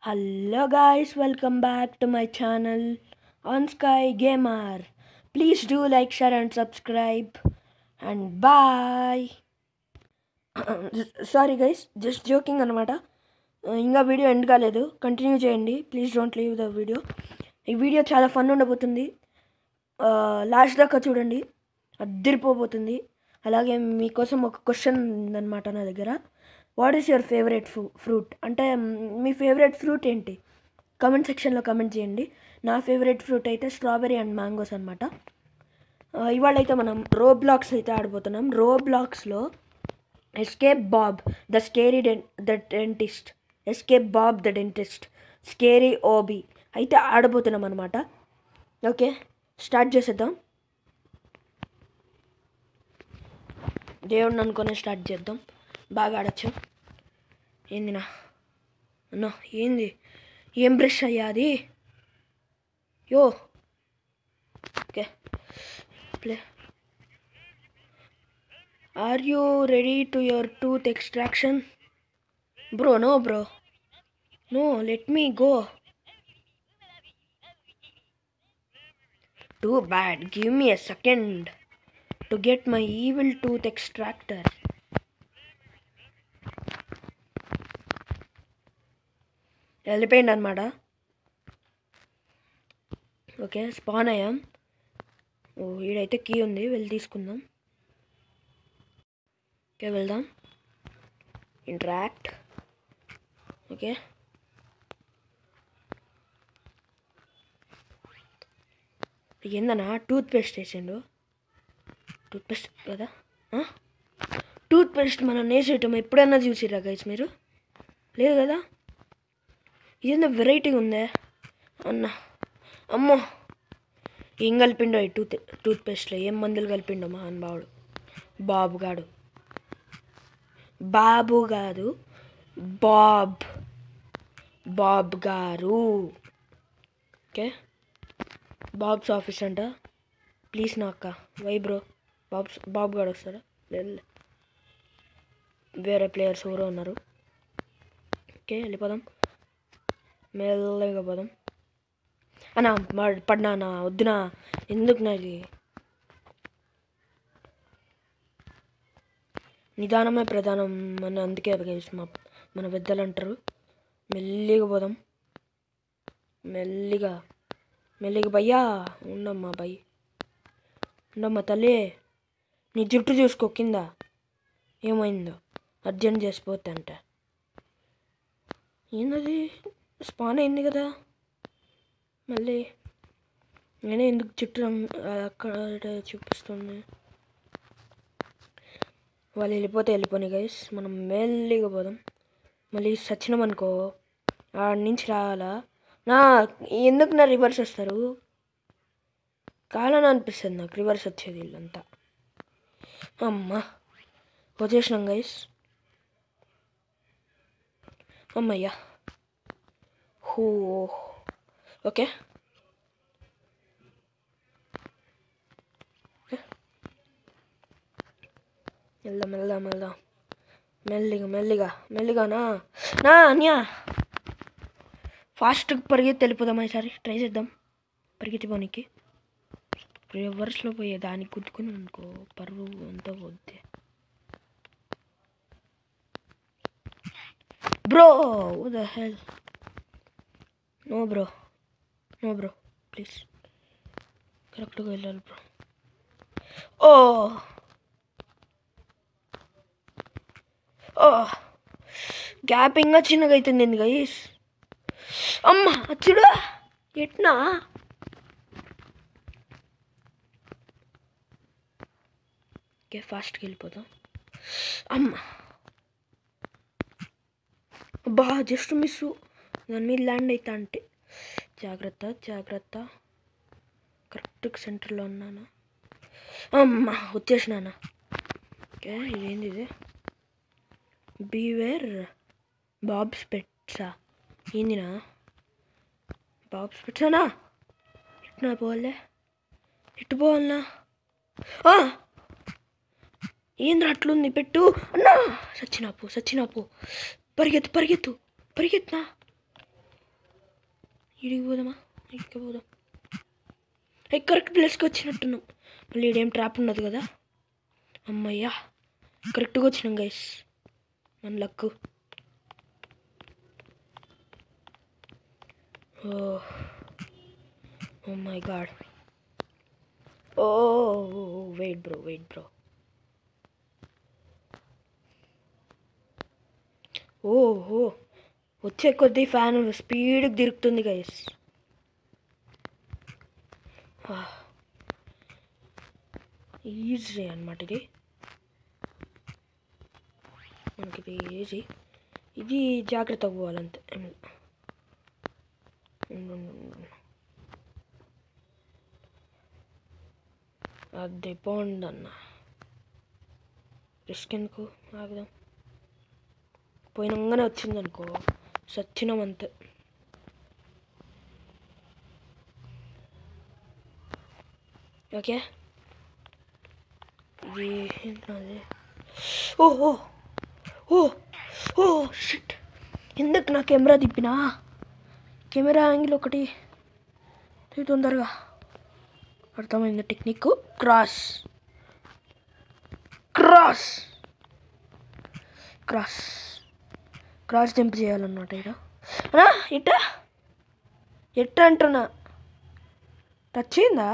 Hello guys, welcome back to my channel on Sky Gamer. Please do like, share and subscribe and bye. Sorry guys, just joking అనమాట. ఇంకా video end కాలేదు, continue చేయండి. Please don't leave the video. ఈ video చాలా fun ఉండబోతుంది. Last దాకా చూడండి, అద్దరిపోబోతుంది. అలాగే మీకోసం ఒక క్వశ్చన్ ఉందన్నమాట నా దగ్గర. What is your favourite fruit అంటే మీ ఫేవరెట్ ఫ్రూట్ ఏంటి? కామెంట్ సెక్షన్లో కామెంట్ చేయండి. నా ఫేవరెట్ ఫ్రూట్ అయితే స్ట్రాబెరీ అండ్ మ్యాంగోస్ అనమాట. ఇవాళ అయితే మనం రోబ్లాక్స్ అయితే ఆడిపోతున్నాం. రోబ్లాక్స్లో escape Bob the scary dentist, escape Bob the dentist, scary obby అయితే ఆడబోతున్నాం అనమాట. ఓకే, స్టార్ట్ చేసేద్దాం. దేవుడిని అనుకునే స్టార్ట్ చేద్దాం. బాగా ఆడచ్చు. ఏందినా అన్నా, ఏంది, ఏం బ్రష్ అయ్యా అది? Yo okay, play. Are you ready to your tooth extraction? Bro, no, let me go. Too bad, give me a second to get my evil tooth extractor. వెళ్ళిపోయింది అనమాట. ఓకే, స్పాన్ అయ్యాం. ఈడైతే కీ ఉంది, వెళ్ళి తీసుకుందాం. Okay, వెళ్దాం. Interact. Okay, ఏందన్నా tooth paste వేసిండు? Tooth paste కదా, టూత్ పేస్ట్ మనం వేసేయటం ఎప్పుడన్నా చూసిరా గైస్ మీరు? లేదు కదా. ఇదేందో వెరైటీగా ఉందే అన్న. అమ్మో, ఏం కలిపిండో ఈ టూత్ పేస్ట్లో, ఏం మందులు కలిపిండో మహానుభావుడు. బాబు కాదు, బాబ్ గారు. ఓకే, బాబ్స్ ఆఫీస్ అంట. ప్లీజ్ నా అక్క, వై బ్రో? బాబు గారు వస్తారా? లేదు, వేరే ప్లేయర్స్ ఎవరో ఉన్నారు. ఓకే, వెళ్ళిపోదాం, మెల్లగా పోదాం. అన్నా పడినా వద్దునా, ఎందుకు నాది? నిదానమే ప్రధానం అని అందుకే మన పెద్దలు అంటారు. మెల్లిగా పోదాం, మెల్లిగా భయ్యా. ఉండమ్మా తల్లి, నీ జుట్టు చూసుకో కింద ఏమైందో, అర్జెంట్ చేసిపోతే అంట. ఏందది, స్పాన్ అయింది కదా మళ్ళీ. నేనే ఎందుకు చుట్టూ అక్కడ చూపిస్తుంది? వాళ్ళు వెళ్ళిపోని గైస్, మనం మెల్లిగా పోదాం. మళ్ళీ సచ్చినాం అనుకో, ఆడ నుంచి రావాలా? ఎందుకు నా రివర్స్ వస్తారు? కాలని అనిపిస్తుంది నాకు రివర్స్ వచ్చేది వీళ్ళంతా. అమ్మా, వచ్చేసినాం గైస్. అమ్మయ్యా, హో. ఓకే, వెళ్దాం మెల్లిగానా అన్యా. ఫాస్ట్గా పరిగెత్తి వెళ్ళిపోదాం. ఈసారి ట్రై చేద్దాం పరిగెత్తిపోనికి. రివర్స్లో పోయే దానికి గుద్దుకుని అనుకో, పరువు అంతా పోద్ది. Bro, what the hell? No bro please, కరెక్ట్గా వెళ్ళాలి బ్రో. గ్యాపింగ్ చిన్నగా అవుతుంది గైస్. అమ్మ చూడు ఎట్నా. ఓకే, ఫాస్ట్కి వెళ్ళిపోతాం. అమ్మ బా, జస్ట్ మిస్, దాని మీద ల్యాండ్ అవుతా అంటే. జాగ్రత్త, కరెక్ట్గా సెంటర్లో ఉన్నానా? అమ్మ వచ్చేసినానా. ఓకే, ఇదేంది ఇది? బీవేర్ బాబ్స్ పెట్సా? ఏందినా బాబ్స్ పెట్సానా? ఎట్టు పోవాలనా? ఏంద్ర అట్లుంది పెట్టు అన్నా. సచ్చినాపు పరిగెత్తునా. ఇడికి పోదామా? ఇక్కడ పోదాం. కరెక్ట్ ప్లేస్కి వచ్చినట్టున్నాం. మళ్ళీ ఇడేం ట్రాప్ ఉన్నది కదా. అమ్మయ్యా కరెక్ట్గా వచ్చినాం గైస్. మన luck. Oh my god. Wait bro. ఓహో వచ్చే కొద్దీ ఫ్యాన్ స్పీడ్కి తిరుగుతుంది గైస్. ఈజీ అన్నమాట ఇది. మనకి ఇది ఈజీ. ఇది జాగ్రత్తగా పోవాలంతే. అది పోండి అన్న. రిస్క్ ఎందుకు, ఆగుదాం. పోయినంగానే వచ్చిందనుకో సచ్చినామంతే. ఓకే ఇది ఏంటది? Oh shit. ఎందుకు నా కెమెరా తిప్పినా? కెమెరా యాంగిల్ ఒకటి తొందరగా అర్థమైంది టెక్నిక్. క్రాస్ జంప్ చేయాలన్నమాట. ఎట్ట అంటున్నా టచ్ అయిందా?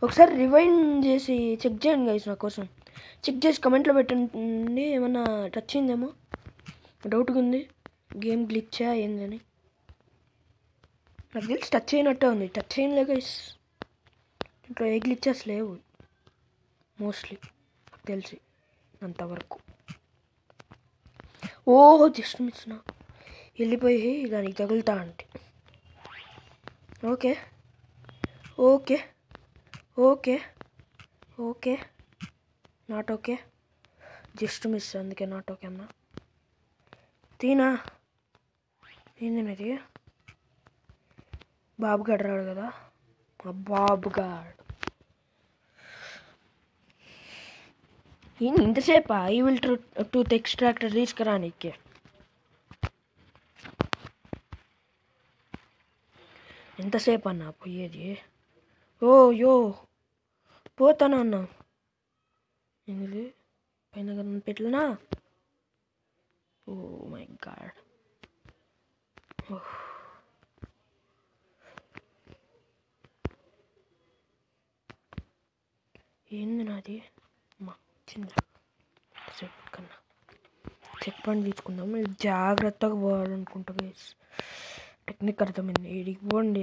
ఒకసారి రివైండ్ చేసి చెక్ చేయండి గైస్. నా కోసం చెక్ చేసి కమెంట్లో పెట్టండి. ఏమన్నా టచ్ అయిందేమో డౌట్గా ఉంది. గేమ్ గ్లిచ్చా ఏందని నాకు తెలిసి టచ్ అయినట్టే ఉంది. టచ్ అయిందిలే గైస్. ఇంట్లో ఏ గ్లిచెస్ లేవు మోస్ట్లీ నాకు తెలిసి అంతవరకు. జస్ట్ మిస్ నా వెళ్ళిపోయి దానికి తగులుతా అంటే. Okay not okay. Just miss, అందుకే నాట్ ఓకే అన్నా. తీనా ఏంది ఇది? బాబుగాడు రాడు కదా. బాబుగాడు ఇంతసేపా ఈ విల్ టూత్ ఎక్స్ట్రాక్టర్ తీసుకురా నీకే. ఎంతసేపు అన్నా పోయేది? యో పోతాను అన్నా. ఏంది పైన పెట్టలేనా? ఓ మై గాడ్. ఏంది నాది? వచ్చింది కన్నా. చెక్ పాయింట్ తీసుకుందాం. జాగ్రత్తగా పోవాలనుకుంటా గైస్. టెక్నిక్ అర్థమైంది. ఇడికి పోండి.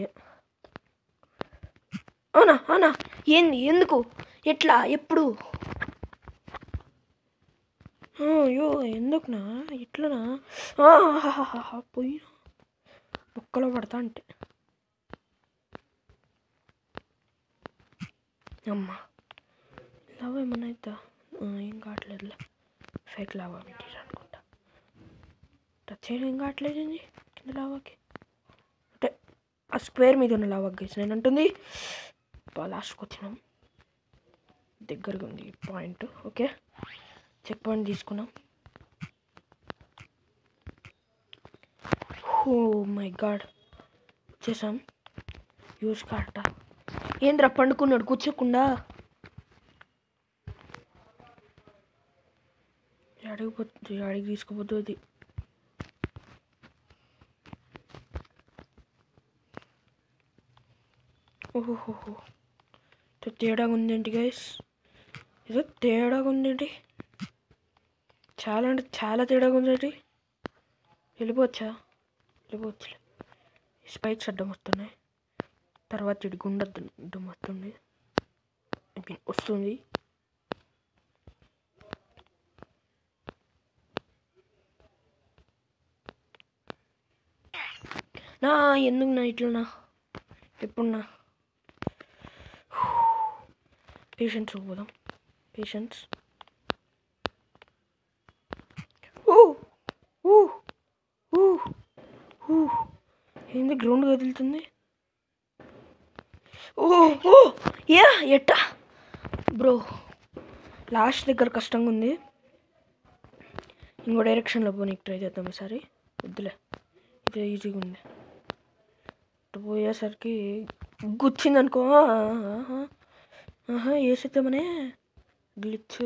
అవునా ఏంది? ఎందుకు? ఎట్లా? ఎప్పుడు? అయ్యో ఎందుకునా? ఎట్లనా? పోయినా బొక్కలో పడతా అంటే. అమ్మా లావా ఏమన్నా అవుతా? ఏం కావట్లేదులే. ఫేక్ లావా పెట్టారు అనుకుంటా. టచ్ చేయడం ఏం కావట్లేదు కింద లావాకి. అంటే ఆ స్క్వేర్ మీద ఉన్న లావా గైస్ నేను అంటుంది. లాస్ట్కి వచ్చినాం. దగ్గరగా ఉంది పాయింట్. ఓకే చెక్ పాయింట్ తీసుకున్నాం. ఓ మై గాడ్ వచ్చేసాం. యూస్ కార్ట. ఏంద్రా పండుకున్నాడు కూర్చోకుండా? అడిగి తీసుకుపోతుంది. ఓహోహో తేడాగా ఉందేంటి గైస్? ఏదో తేడాగా ఉందేంటి? చాలా అంటే చాలా తేడాగా ఉందేంటి? వెళ్ళిపోవచ్చులే. స్పైక్స్ అడ్డం వస్తున్నాయి. తర్వాత ఇటు గుండె అడ్డం వస్తుంది. ఎందుకు నా ఇట్లనా? ఎప్పుడున్నా పేషెన్స్ పోదాం. పేషెన్స్. ఏంది గ్రౌండ్ కదులుతుంది? ఎట్టా బ్రో? లాస్ట్ దగ్గర కష్టంగా ఉంది. ఇంకో డైరెక్షన్లో పోనీకి ట్రై చేద్దాం ఈసారి. వద్దులే, ఇదే ఈజీగా ఉంది. అటు పోయేసరికి గుచ్చిందనుకో వేసేద్దామనే గ్లిచ్.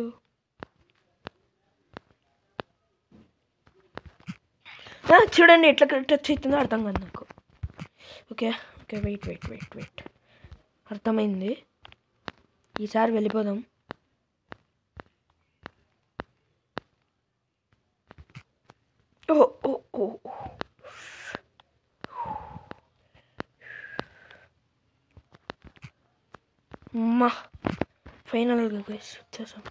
చూడండి ఎట్లా టచ్ అవుతుందో అర్థం కాదు నాకు. Okay okay wait wait wait wait అర్థమైంది. ఈసారి వెళ్ళిపోదాం. ఓ ఓ ఓ అమ్మా ఫైనల్గా వచ్చేసాం.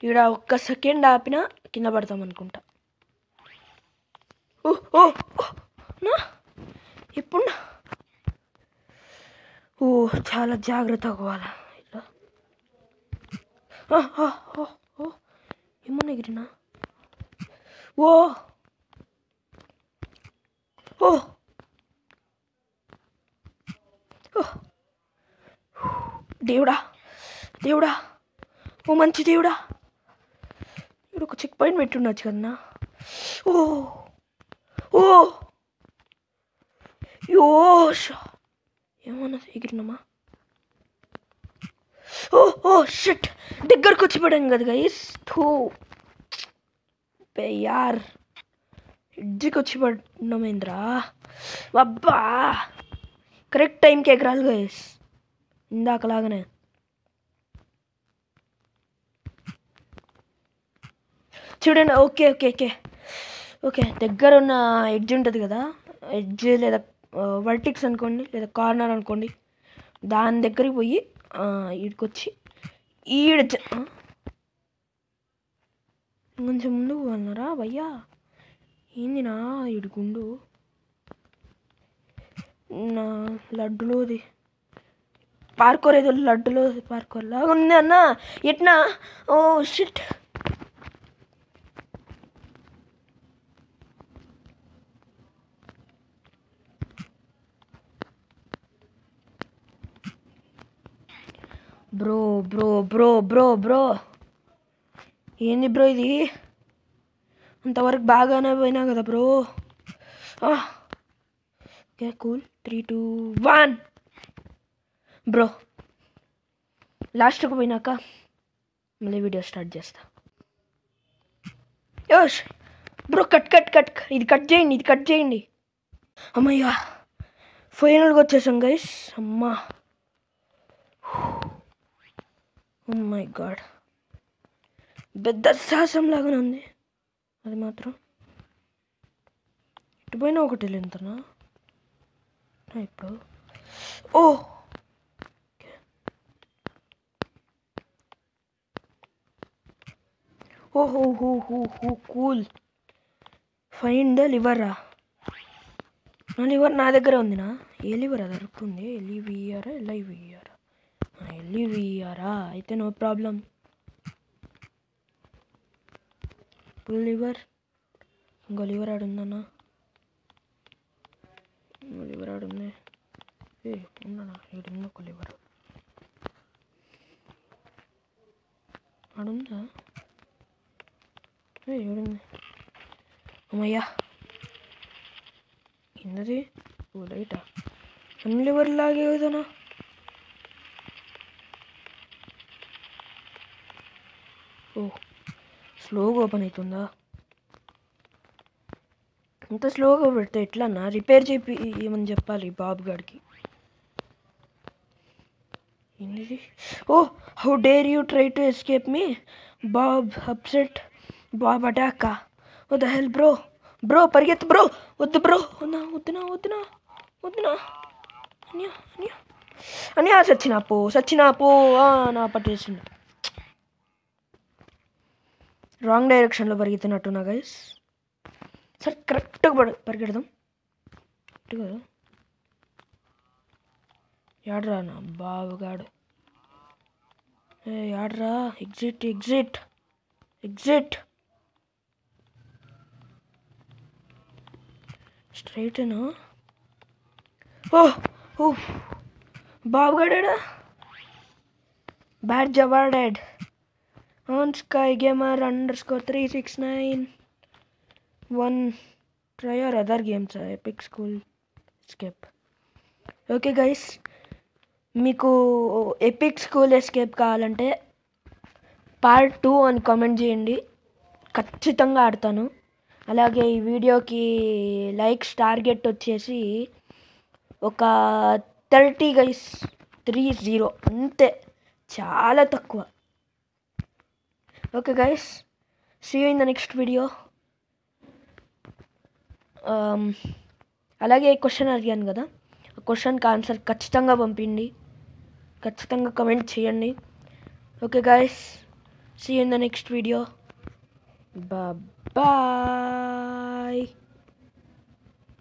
ఇక్కడ ఒక్క సెకండ్ ఆపినా కింద పడతాం అనుకుంటా. ఓ ఓ నా ఇప్పుడు ఓ చాలా జాగ్రత్తగా పోవాలా ఇట్లా. ఏమన్నా ఎగిరినా. ఓ ఓ దేవుడా దేవుడా ఓ మంచి దేవుడా. ఇప్పుడు ఒక చెక్ పాయింట్ పెట్టుండొచ్చు కదన్నా. ఓ ఓ యోష ఏమన్నా ఎగిరినామా. ఓ ఓ షిట్ దగ్గరకు వచ్చి పడాం కదా గైస్. థూ యార్ ఎడ్జికి వచ్చి పడినామేంద్రా. అబ్బా కరెక్ట్ టైంకి ఎగరాలి గైస్ ఇందాకలాగానే. చూడండి ఓకే ఓకే ఓకే ఓకే దగ్గర ఉన్న ఎడ్జ్ ఉంటుంది కదా, ఎడ్జ్ లేదా వర్టిక్స్ అనుకోండి లేదా కార్నర్ అనుకోండి, దాని దగ్గరికి పోయి ఈడికొచ్చి కొంచెం ముందుకు పోన్నారా భయ్యా. ఏందినా ఇడుగుండు నా లడ్డులోది పార్కోర్ ఏదో లడ్డులో పార్కోర్ లాగా ఉంది అన్న. ఎట్నా oh shit. Bro bro bro bro bro ఏంది బ్రో ఇది. అంతవరకు బాగానే పోయినా కదా బ్రో. Okay cool 3 2 1 bro. లాస్ట్కి పోయినాక మళ్ళీ వీడియో స్టార్ట్ చేస్తా. యోష్ బ్రో కట్ కట్ కట్ ఇది కట్ చేయండి, ఇది కట్ చేయండి. అమ్మయ్యా ఫైనల్గా వచ్చేసాం గైస్. అమ్మా ఓ మై గాడ్ పెద్ద సాహసం లాగానే ఉంది అది మాత్రం. ఇటు పోయినా ఒకటి ఎంతనా ఇప్పుడు. ఓ ఓహో హో హో హో కూల్. Find the లివరా. నా లివర్ నా దగ్గర ఉందినా. ఏ లివర్ అది దొరుకుతుంది. ఎల్ఈవిఆరా ఎల్ఐవిఆరా ఎల్ఈవిఆరా అయితే నో ప్రాబ్లం. Full liver. ఇంకో లివర్ ఆడుందన్నా. లివర్ ఆడుంది. ఉన్నా ఏడుంది ఒక లివర్ ఆడుందా. ఏడుంది అమ్మయ్యా కిందది. ఓ లైటా అన్ని లివర్ లాగే కదనా. ఓ స్లోగా ఓపెన్ అవుతుందా. ఇంత స్లోగా పెడితే ఎట్లన్నా రిపేర్ చేపి ఏమని చెప్పాలి బాబు గారికి. ఏంటిది. Oh how dare you try to escape me Bob upset Bob attack. Oh the hell bro. Bro పరిగెత్తు బ్రో. వద్దు బ్రో వద్దునా వద్దునా వద్దునా వద్దునా అన్యా అన్యా అన్యా సచ్చినా పో నా పట్టేసింది. రాంగ్ డైరెక్షన్లో పరిగెత్తినట్టున్నా గైస్. సరే కరెక్ట్గా పరిగెడదాం కదా. యాడ్రా నా బాబుగాడు. యాడ్రా. Exit exit exit. స్ట్రైటేనా. ఓ ఓ బాబుగాడా. Badge awarded on sky gamer _369 1 try or other games epic school escape. Okay guys, మీకు ఎపిక్ స్కూల్ ఎస్కేప్ కావాలంటే పార్ట్ 2 అని కామెంట్ చేయండి, ఖచ్చితంగా ఆడతాను. అలాగే ఈ వీడియోకి లైక్స్ టార్గెట్ వచ్చేసి ఒక 30 గైస్, 30 అంతే, చాలా తక్కువ. Okay guys, see you in the next video. అలాగే క్వశ్చన్ అడిగాను కదా, క్వశ్చన్కి ఆన్సర్ ఖచ్చితంగా పంపిండి, ఖచ్చితంగా కమెంట్ చేయండి. Okay guys, see you in the next video. Bye bye.